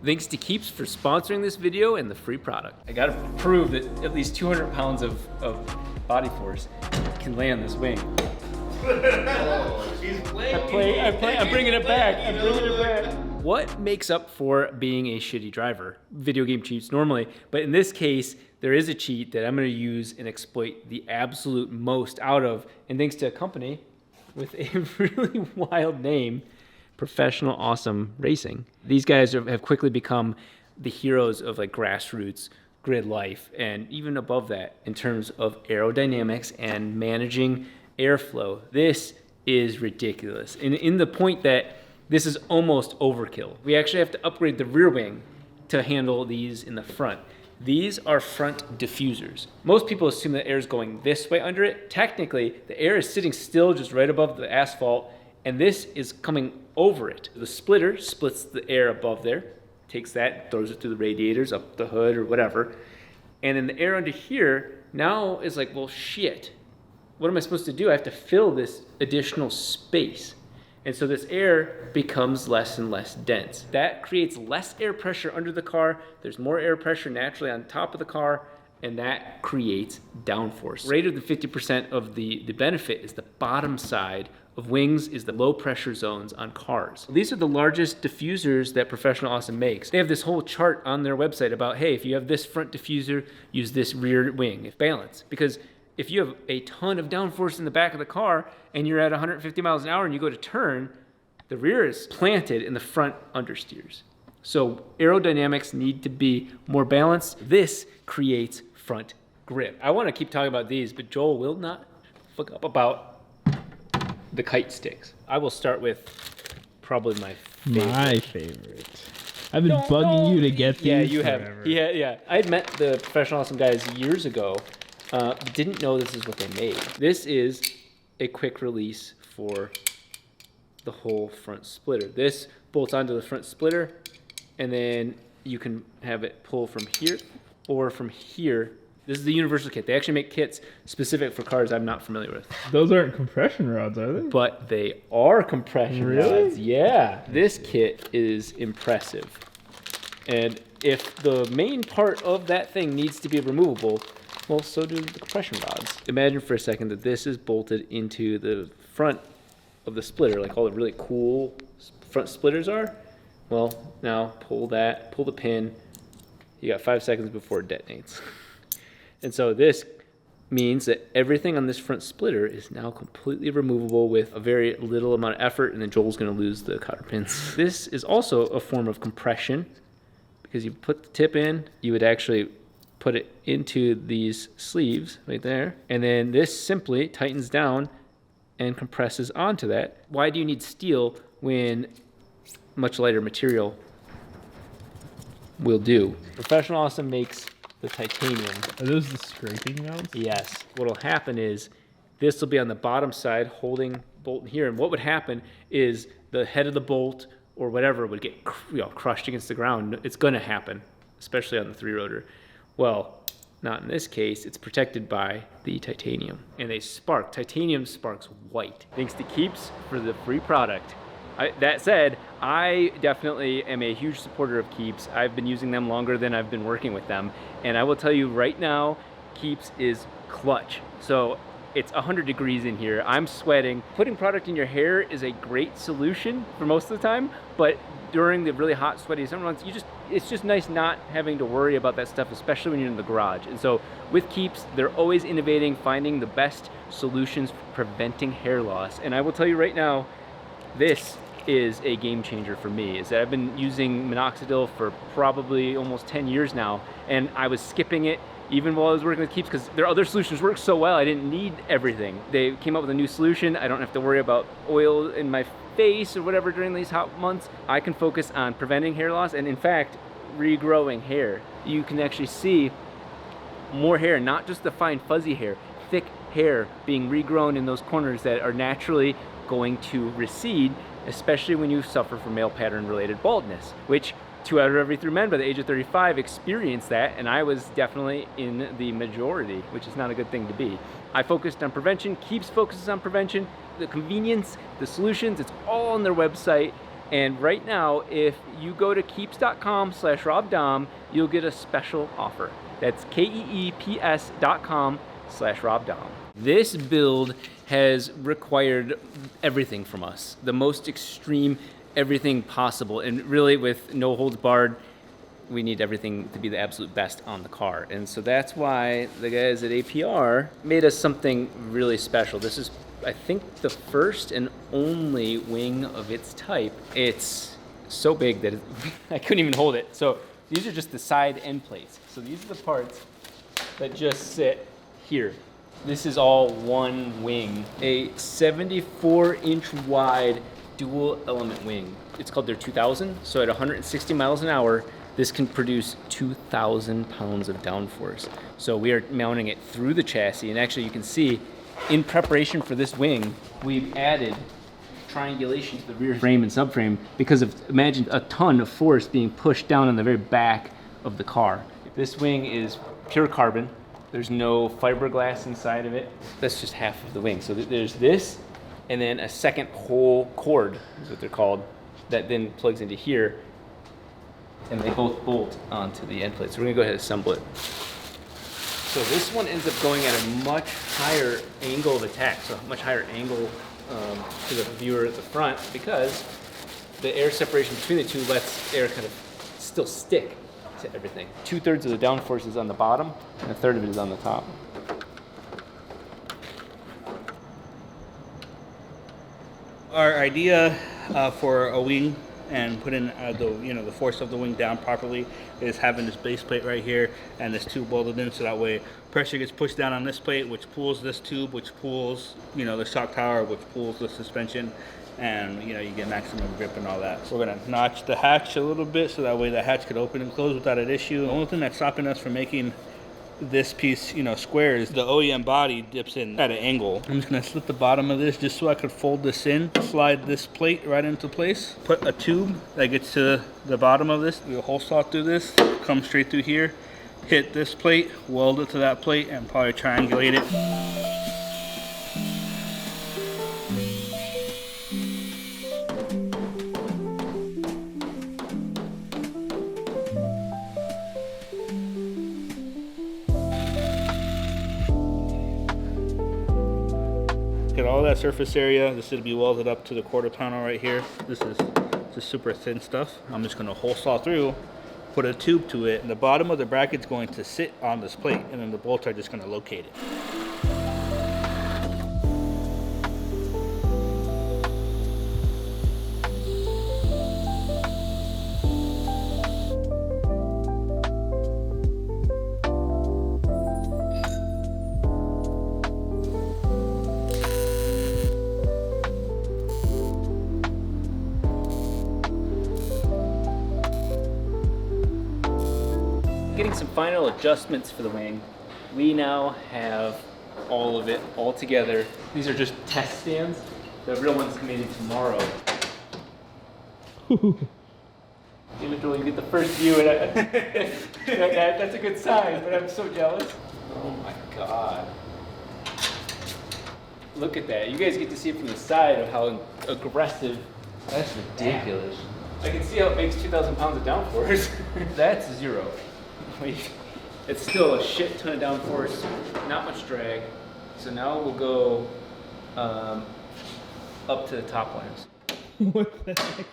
Thanks to Keeps for sponsoring this video and the free product. I gotta prove that at least 200 pounds of body force can lay on this wing. I'm bringing it back. What makes up for being a shitty driver? Video game cheats normally, but in this case, there is a cheat that I'm gonna use and exploit the absolute most out of, and thanks to a company with a really wild name, Professional Awesome Racing. These guys have quickly become the heroes of like grassroots grid life, and even above that in terms of aerodynamics and managing airflow. This is ridiculous. In the point that this is almost overkill. We actually have to upgrade the rear wing to handle these in the front. These are front diffusers. Most people assume that air is going this way under it. Technically, the air is sitting still just right above the asphalt, and this is coming over it. The splitter splits the air above there, takes that, throws it through the radiators, up the hood or whatever. And then the air under here now is like, well, shit. What am I supposed to do? I have to fill this additional space. And so this air becomes less and less dense. That creates less air pressure under the car. There's more air pressure naturally on top of the car, and that creates downforce. Greater than 50% of the benefit is the bottom side of wings, is the low pressure zones on cars. These are the largest diffusers that Professional Awesome makes. They have this whole chart on their website about, hey, if you have this front diffuser, use this rear wing. It's balance. Because if you have a ton of downforce in the back of the car and you're at 150 miles an hour and you go to turn, the rear is planted and the front understeers. So aerodynamics need to be more balanced. This creates front grip. I want to keep talking about these, but Joel will not fuck up about the kite sticks. I will start with probably my favorite. My favorite. I've been bugging you to get these. Yeah, you forever. have. Yeah. I had met the Professional Awesome guys years ago. Didn't know this is what they made. This is a quick release for the whole front splitter. This bolts onto the front splitter, and then you can have it pull from here or from here. This is the universal kit. They actually make kits specific for cars I'm not familiar with. Those aren't compression rods, are they? But they are compression rods. Yeah. This kit is impressive. And if the main part of that thing needs to be removable, well, so do the compression rods. Imagine for a second that this is bolted into the front of the splitter, like all the really cool front splitters are. Well, now pull the pin. You got 5 seconds before it detonates. And so this means that everything on this front splitter is now completely removable with a very little amount of effort, and then Joel's gonna lose the cotter pins. This is also a form of compression because you put the tip in, you would actually put it into these sleeves right there, and then this simply tightens down and compresses onto that. Why do you need steel when much lighter material will do? Professional Awesome makes the titanium. Are those the scraping mounts? Yes. What'll happen is this will be on the bottom side holding bolt in here, and what would happen is the head of the bolt or whatever would get crushed against the ground. It's gonna happen, especially on the 3-rotor. Well, not in this case. It's protected by the titanium, and they spark. Titanium sparks white. Thanks to Keeps for the free product. That said, I definitely am a huge supporter of Keeps. I've been using them longer than I've been working with them, and I will tell you right now, Keeps is clutch. So it's 100 degrees in here. I'm sweating. Putting product in your hair is a great solution for most of the time, but during the really hot, sweaty summer months, it's just nice not having to worry about that stuff, especially when you're in the garage. And so with Keeps, they're always innovating, finding the best solutions for preventing hair loss. And I will tell you right now, this is a game changer for me. Is that I've been using Minoxidil for probably almost 10 years now, and I was skipping it even while I was working with Keeps because their other solutions work so well. I didn't need everything. They came up with a new solution. I don't have to worry about oil in my face or whatever during these hot months. I can focus on preventing hair loss and, in fact, regrowing hair. You can actually see more hair, not just the fine fuzzy hair, thick hair being regrown in those corners that are naturally going to recede, especially when you suffer from male pattern related baldness, which 2 out of every 3 men by the age of 35 experience that, and I was definitely in the majority, which is not a good thing to be. I focused on prevention. Keeps focuses on prevention, the convenience, the solutions, it's all on their website, And right now, if you go to keeps.com/RobDahm, you'll get a special offer. That's keeps.com/RobDahm. This build has required everything from us, the most extreme everything possible, and really with no holds barred, we need everything to be the absolute best on the car. And so that's why the guys at APR made us something really special. This is, I think, the first and only wing of its type. It's so big that I couldn't even hold it. So these are just the side end plates. So these are the parts that just sit here. This is all one wing, a 74-inch wide dual element wing. It's called their 2000. So at 160 miles an hour, this can produce 2,000 pounds of downforce. So we are mounting it through the chassis, and actually you can see in preparation for this wing, we've added triangulation to the rear frame and subframe because of, imagine a ton of force being pushed down on the very back of the car. This wing is pure carbon. There's no fiberglass inside of it. That's just half of the wing. So there's this, and then a second whole cord, is what they're called, that then plugs into here, and they both bolt onto the end plate. So we're gonna go ahead and assemble it. So this one ends up going at a much higher angle of attack, so a much higher angle to the viewer at the front, because the air separation between the two lets air kind of still stick to everything. 2/3 of the downforce is on the bottom, and 1/3 of it is on the top. Our idea for a wing and putting the force of the wing down properly is having this base plate right here and this tube welded in, so that way pressure gets pushed down on this plate, which pulls this tube, which pulls the shock tower, which pulls the suspension, and you get maximum grip and all that. So we're gonna notch the hatch a little bit so that way the hatch could open and close without an issue. The only thing that's stopping us from making this piece square is the OEM body dips in at an angle. I'm just gonna slip the bottom of this just so I could fold this in, slide this plate right into place, put a tube that gets to the bottom of this, do a hole saw through this, come straight through here, hit this plate, weld it to that plate, and probably triangulate it. Get all that surface area. This should be welded up to the quarter panel right here. This is just super thin stuff. I'm just gonna hole saw through, put a tube to it, and the bottom of the bracket's going to sit on this plate, and then the bolts are just gonna locate it. Getting some final adjustments for the wing. We now have all of it all together. These are just test stands. The real one's coming in tomorrow. Individually, you get the first view, and that's a good sign, but I'm so jealous. Oh my God. Look at that. You guys get to see it from the side of how aggressive. That's ridiculous. I can see how it makes 2,000 pounds of downforce. That's zero. It's still a shit ton of downforce, not much drag. So now we'll go up to the top lines. What the heck?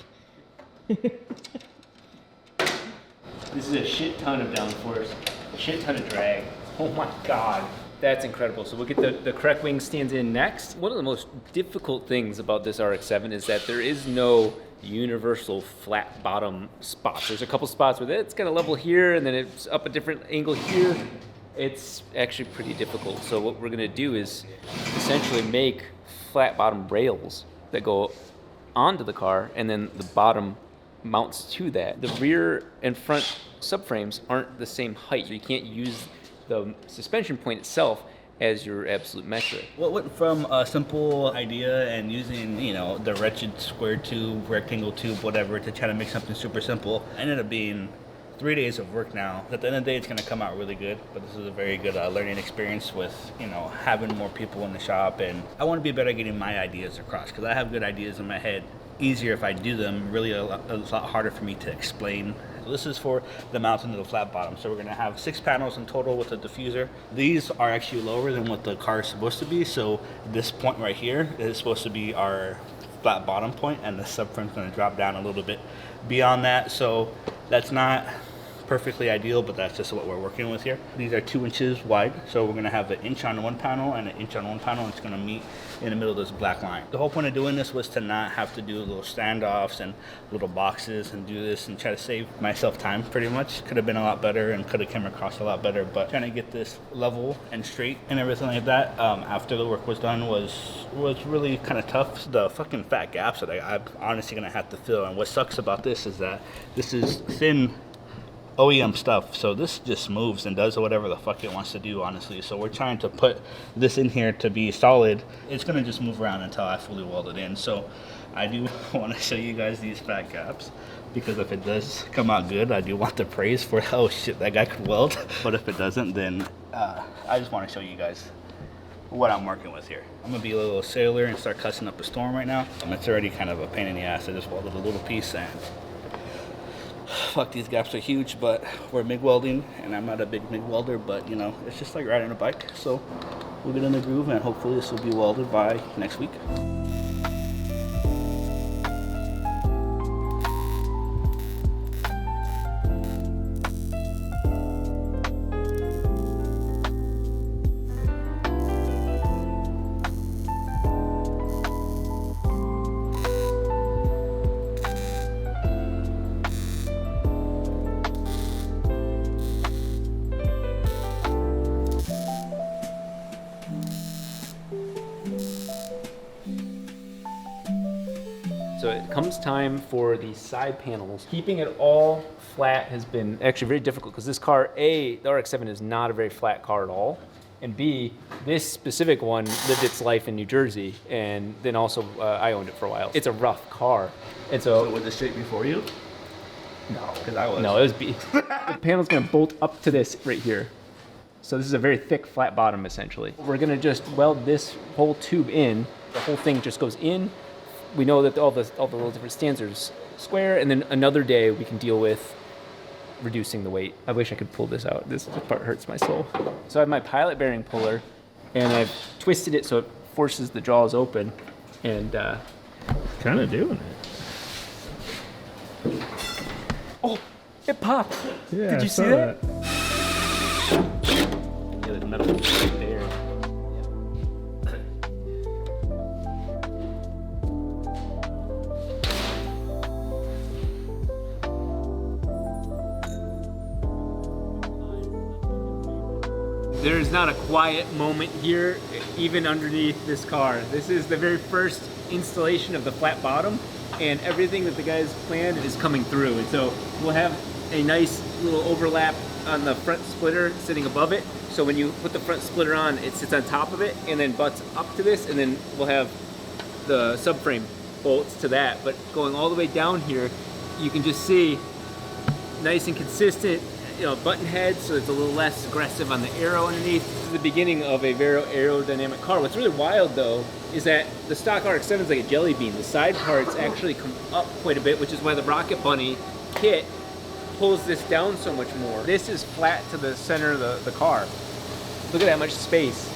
This is a shit ton of downforce, a shit ton of drag. Oh my God. That's incredible. So we'll get the correct wing stands in next. One of the most difficult things about this RX-7 is that there is no universal flat bottom spots. There's a couple spots where it's got a level here and then it's up a different angle here. It's actually pretty difficult. So what we're gonna do is essentially make flat bottom rails that go onto the car, and then the bottom mounts to that. The rear and front subframes aren't the same height. You can't use the suspension point itself as your absolute metric. What went from a simple idea and using, the wretched square tube, rectangle tube, whatever, to try to make something super simple, ended up being 3 days of work now. At the end of the day, it's gonna come out really good, but this is a very good learning experience with, having more people in the shop, and I wanna be better at getting my ideas across, because I have good ideas in my head, easier if I do them, really a lot harder for me to explain. So this is for the mount into the flat bottom. So we're gonna have 6 panels in total with a diffuser. These are actually lower than what the car is supposed to be. So this point right here is supposed to be our flat bottom point, and the subframe's gonna drop down a little bit beyond that. So that's not perfectly ideal, but that's just what we're working with here. These are 2 inches wide, so we're gonna have an inch on one panel and an inch on one panel, and it's gonna meet in the middle of this black line. The whole point of doing this was to not have to do little standoffs and little boxes and do this and try to save myself time pretty much. Could have been a lot better and could have came across a lot better, but trying to get this level and straight and everything like that after the work was done was really kind of tough. The fucking fat gaps that I'm honestly gonna have to fill, and what sucks about this is that this is thin OEM stuff, so this just moves and does whatever the fuck it wants to do, honestly. So we're trying to put this in here to be solid. It's gonna just move around until I fully weld it in. So I do want to show you guys these fat gaps, because if it does come out good, I do want the praise for, oh shit, that guy could weld. But if it doesn't, then I just want to show you guys what I'm working with here. I'm gonna be a little sailor and start cussing up a storm right now. It's already kind of a pain in the ass. I just welded a little piece, and fuck, these gaps are huge, but we're MIG welding, and I'm not a big MIG welder, but you know, it's just like riding a bike. So we'll get in the groove, and hopefully this will be welded by next week. So it comes time for the side panels. Keeping it all flat has been actually very difficult, because this car, A, the RX-7 is not a very flat car at all, and B, this specific one lived its life in New Jersey, and then also I owned it for a while. It's a rough car, and so was this straight before you? no, Because I was. no, it was B. The panel's gonna bolt up to this right here. So this is a very thick flat bottom essentially. We're gonna just weld this whole tube in. The whole thing just goes in. We know that all the little different stands are square, and then another day we can deal with reducing the weight. I wish I could pull this out. This part hurts my soul. So I have my pilot bearing puller, and I've twisted it so it forces the jaws open, and Kind of doing it. oh, it popped. Yeah, Did I you saw see that? Yeah, the metal is right there. There's not a quiet moment here, even underneath this car. This is the very first installation of the flat bottom, and everything that the guys planned is coming through. And so we'll have a nice little overlap on the front splitter sitting above it. So when you put the front splitter on, it sits on top of it and then butts up to this, and then we'll have the subframe bolts to that. But going all the way down here, you can just see nice and consistent, you know, button head, so it's a little less aggressive on the aero underneath. This is the beginning of a very aerodynamic car. What's really wild though is that the stock RX-7 is like a jelly bean. The side parts actually come up quite a bit, which is why the Rocket Bunny kit pulls this down so much more. This is flat to the center of the car. Look at that much space.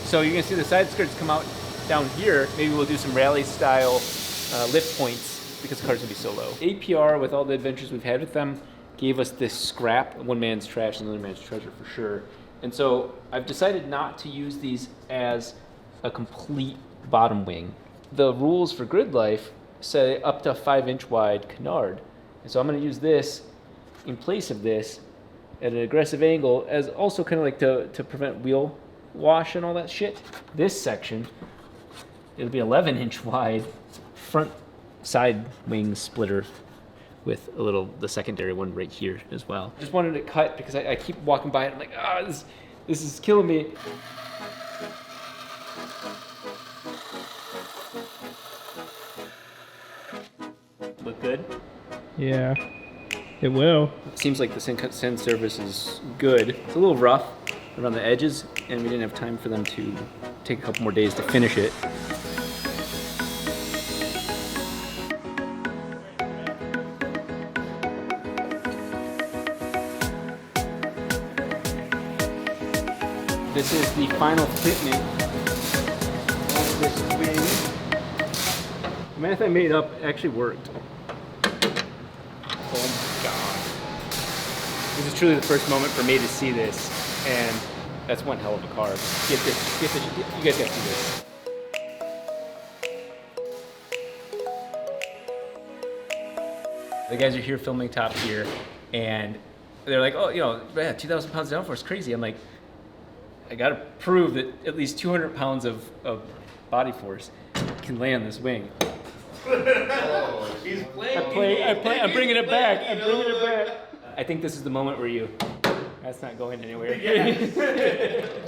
So you're gonna see the side skirts come out down here. Maybe we'll do some rally style lift points, because the car's gonna be so low. APR, with all the adventures we've had with them, gave us this scrap, one man's trash and another man's treasure for sure. And so I've decided not to use these as a complete bottom wing. The rules for grid life say up to 5-inch wide canard. And so I'm gonna use this in place of this at an aggressive angle, as also kind of like to prevent wheel wash and all that shit. This section, it'll be 11-inch wide front side wing splitter with a little, the secondary one right here as well. Just wanted it cut because I keep walking by it. I'm like, ah, this is killing me. Look good? Yeah, it will. It seems like the send service is good. It's a little rough around the edges, and we didn't have time for them to take a couple more days to finish it. This is the final fitment of this wing. The math I made up actually worked. Oh my god. This is truly the first moment for me to see this, and that's one hell of a car. Get this, you guys gotta see this. The guys are here filming Top Gear, and they're like, oh, you know, yeah, 2,000 pounds downforce, crazy. I'm like, I gotta prove that at least 200 pounds of body force can land this wing. Oh, he's playing. I'm bringing it back. I'm bringing it back. I think this is the moment where you, that's not going anywhere. Yes.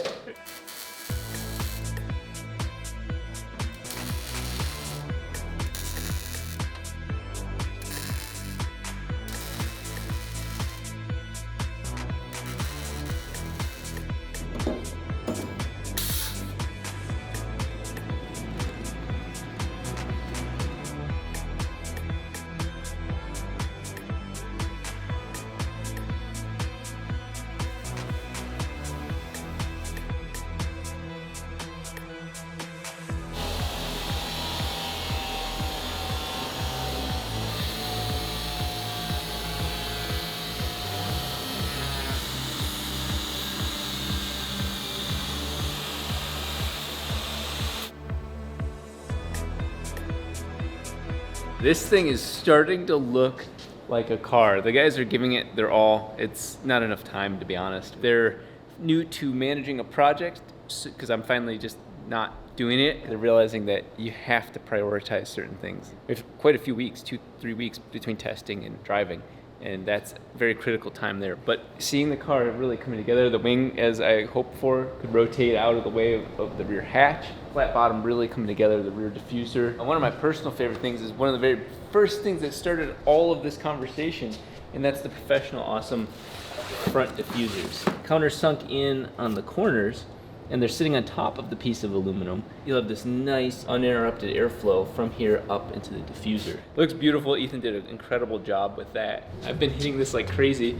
This thing is starting to look like a car. The guys are giving it their all. It's not enough time, to be honest. They're new to managing a project because I'm finally just not doing it. They're realizing that you have to prioritize certain things. We have quite a few weeks, 2-3 weeks between testing and driving, and that's a very critical time there. But seeing the car really coming together, the wing, as I hoped for, could rotate out of the way of the rear hatch. Flat bottom really coming together, the rear diffuser. And one of my personal favorite things is one of the very first things that started all of this conversation, and that's the professional awesome front diffusers. Countersunk in on the corners, and they're sitting on top of the piece of aluminum. You'll have this nice uninterrupted airflow from here up into the diffuser. It looks beautiful. Ethan did an incredible job with that. I've been hitting this like crazy.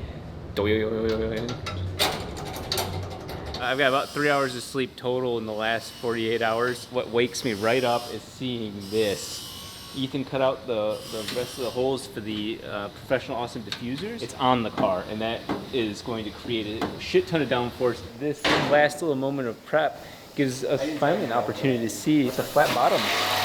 I've got about 3 hours of sleep total in the last 48 hours. What wakes me right up is seeing this. Ethan cut out the rest of the holes for the professional awesome diffusers. It's on the car, and that is going to create a shit ton of downforce. This last little moment of prep gives us finally an opportunity to see what the flat bottom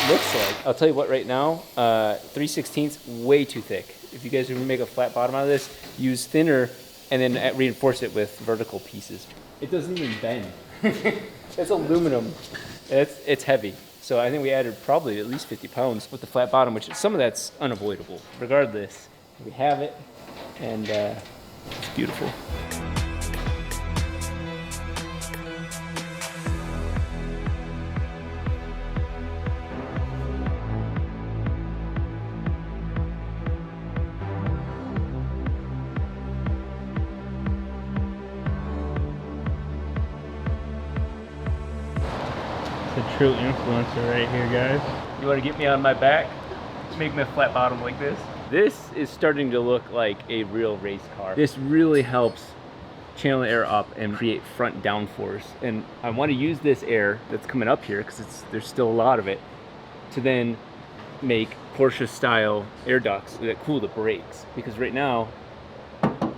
looks like. I'll tell you what, right now, 3/16, way too thick. If you guys are gonna make a flat bottom out of this, use thinner and then reinforce it with vertical pieces. It doesn't even bend. It's aluminum. It's heavy. So I think we added probably at least 50 pounds with the flat bottom, which some of that's unavoidable. Regardless, we have it, and it's beautiful. A true influencer right here, guys. You want to get me on my back? Make me a flat bottom like this? This is starting to look like a real race car. This really helps channel the air up and create front downforce. And I want to use this air that's coming up here, because there's still a lot of it, to then make Porsche style air ducts that cool the brakes. Because right now,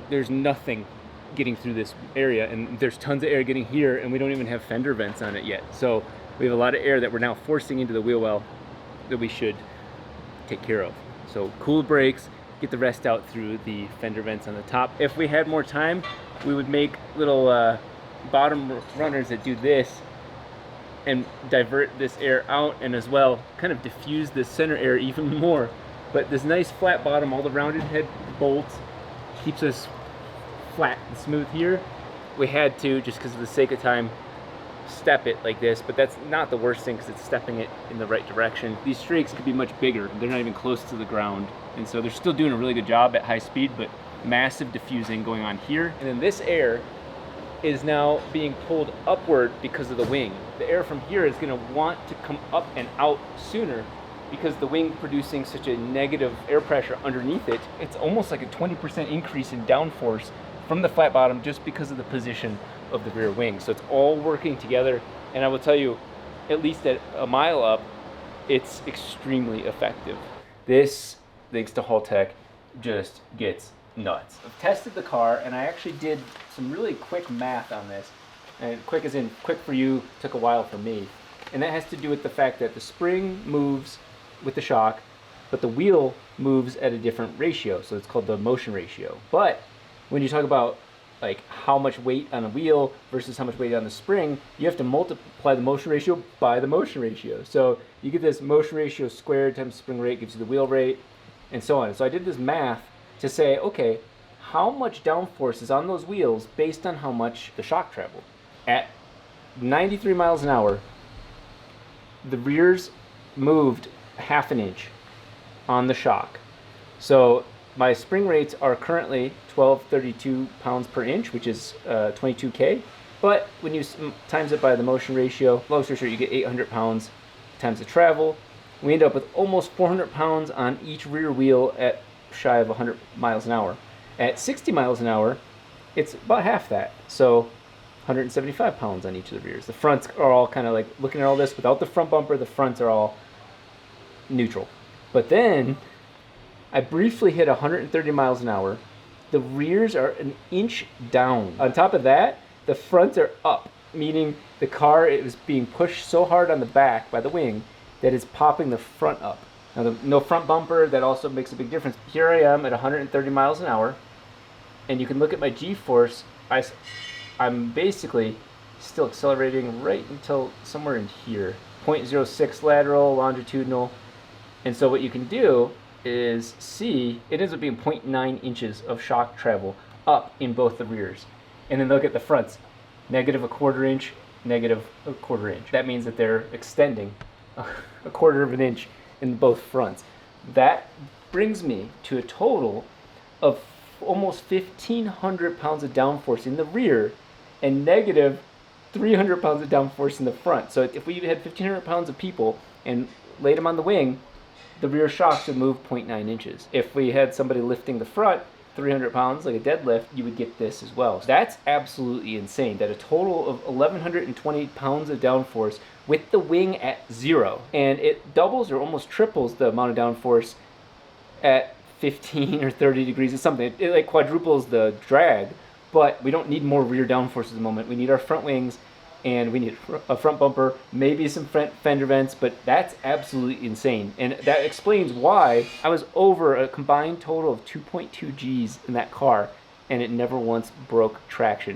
there's nothing getting through this area, and there's tons of air getting here, and we don't even have fender vents on it yet. So we have a lot of air that we're now forcing into the wheel well that we should take care of. So cool brakes, get the rest out through the fender vents on the top. If we had more time, we would make little bottom runners that do this and divert this air out, and as well kind of diffuse the center air even more. But this nice flat bottom, all the rounded head bolts, keeps us flat and smooth here. We had to, just because of the sake of time, step it like this, but that's not the worst thing because it's stepping it in the right direction. These strakes could be much bigger. They're not even close to the ground, and so they're still doing a really good job at high speed, but massive diffusing going on here. And then this air is now being pulled upward because of the wing. The air from here is going to want to come up and out sooner because the wing producing such a negative air pressure underneath it. It's almost like a 20% increase in downforce from the flat bottom just because of the position of the rear wing. So it's all working together. And I will tell you, at least at a mile up, it's extremely effective. This, thanks to Haltech, just gets nuts. I've tested the car, and I actually did some really quick math on this. And quick as in quick for you, took a while for me. And that has to do with the fact that the spring moves with the shock, but the wheel moves at a different ratio. So it's called the motion ratio. But when you talk about like how much weight on a wheel versus how much weight on the spring, you have to multiply the motion ratio by the motion ratio. So you get this motion ratio squared times spring rate gives you the wheel rate, and so on. So I did this math to say, okay, how much downforce is on those wheels based on how much the shock traveled. At 93 miles an hour, the rears moved half an inch on the shock. So my spring rates are currently 1232 pounds per inch, which is 22K. But when you times it by the motion ratio, long story short, you get 800 pounds times the travel. We end up with almost 400 pounds on each rear wheel at shy of 100 miles an hour. At 60 miles an hour, it's about half that. So 175 pounds on each of the rears. The fronts are all kind of like, looking at all this, without the front bumper, the fronts are all neutral. But then I briefly hit 130 miles an hour. The rears are an inch down. On top of that, the fronts are up, meaning the car is being pushed so hard on the back by the wing that it's popping the front up. Now, no front bumper, that also makes a big difference. Here I am at 130 miles an hour, and you can look at my G-force. I'm basically still accelerating right until somewhere in here. 0.06 lateral, longitudinal. And so what you can do is see, it ends up being 0.9 inches of shock travel up in both the rears. And then look at the fronts, negative a quarter inch, negative a quarter inch. That means that they're extending a quarter of an inch in both fronts. That brings me to a total of almost 1,500 pounds of downforce in the rear and negative 300 pounds of downforce in the front. So if we had 1,500 pounds of people and laid them on the wing, the rear shocks would move 0.9 inches. If we had somebody lifting the front 300 pounds, like a deadlift, you would get this as well. So that's absolutely insane, that a total of 1,120 pounds of downforce with the wing at 0. And it doubles or almost triples the amount of downforce at 15 or 30 degrees or something. It like quadruples the drag, but we don't need more rear downforce at the moment. We need our front wings, and we need a front bumper, maybe some front fender vents, but that's absolutely insane. And that explains why I was over a combined total of 2.2 Gs in that car, and it never once broke traction.